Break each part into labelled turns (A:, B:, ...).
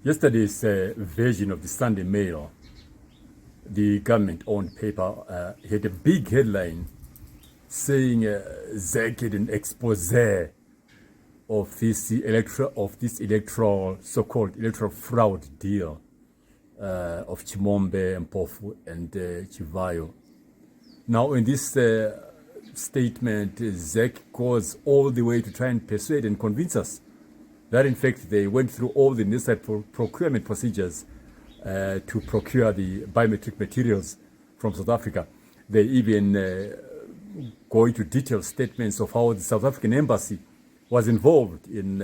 A: Yesterday's version of the Sunday Mail, the government-owned paper, had a big headline saying ZACC had an expose of this electoral, so-called electoral fraud deal of Chimombe, Mpofu, and Chivayo. Now, in this statement, ZACC goes all the way to try and persuade and convince us that, in fact, they went through all the necessary procurement procedures to procure the biometric materials from South Africa. They even go into detailed statements of how the South African embassy was involved in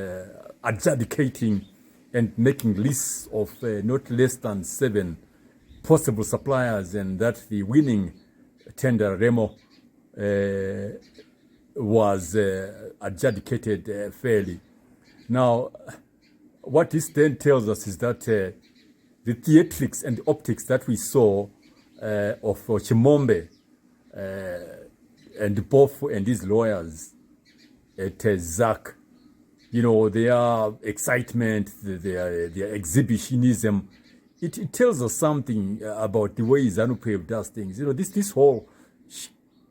A: adjudicating and making lists of not less than 7 possible suppliers, and that the winning tender, Remo, was adjudicated fairly. Now, what this then tells us is that the theatrics and the optics that we saw of Chimombe and Mpofu and his lawyers at ZACC, you know, their excitement, their exhibitionism, it tells us something about the way ZANU-PF does things. You know, this whole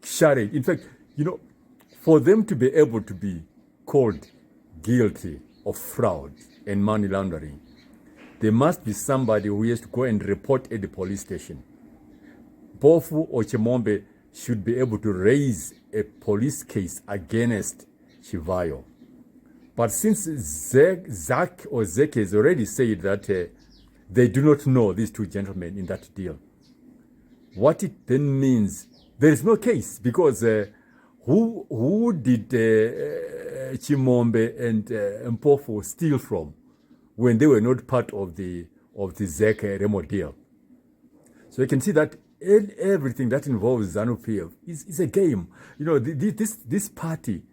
A: charade. In fact, you know, for them to be able to be called guilty of fraud and money laundering, there must be somebody who has to go and report at the police station. Mpofu or Chimombe should be able to raise a police case against Chivayo. But since ZACC has already said that they do not know these two gentlemen in that deal, what it then means, there is no case, because who did Chimombe and Mpofu steal from when they were not part of the ZACC Remo deal? So you can see that everything that involves ZANU-PF is a game. You know, this party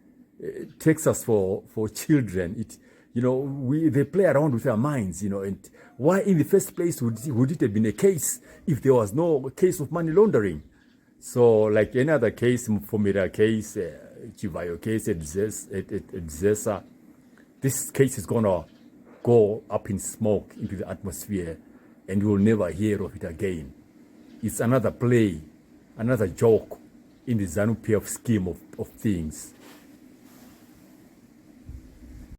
A: takes us for children. They play around with our minds. You know, and why in the first place would it have been a case if there was no case of money laundering? So, like any other case, Mfumira case, Chivayo case at ZESA, this case is gonna go up in smoke into the atmosphere, and we'll never hear of it again. It's another play, another joke in the ZANU-PF scheme of things.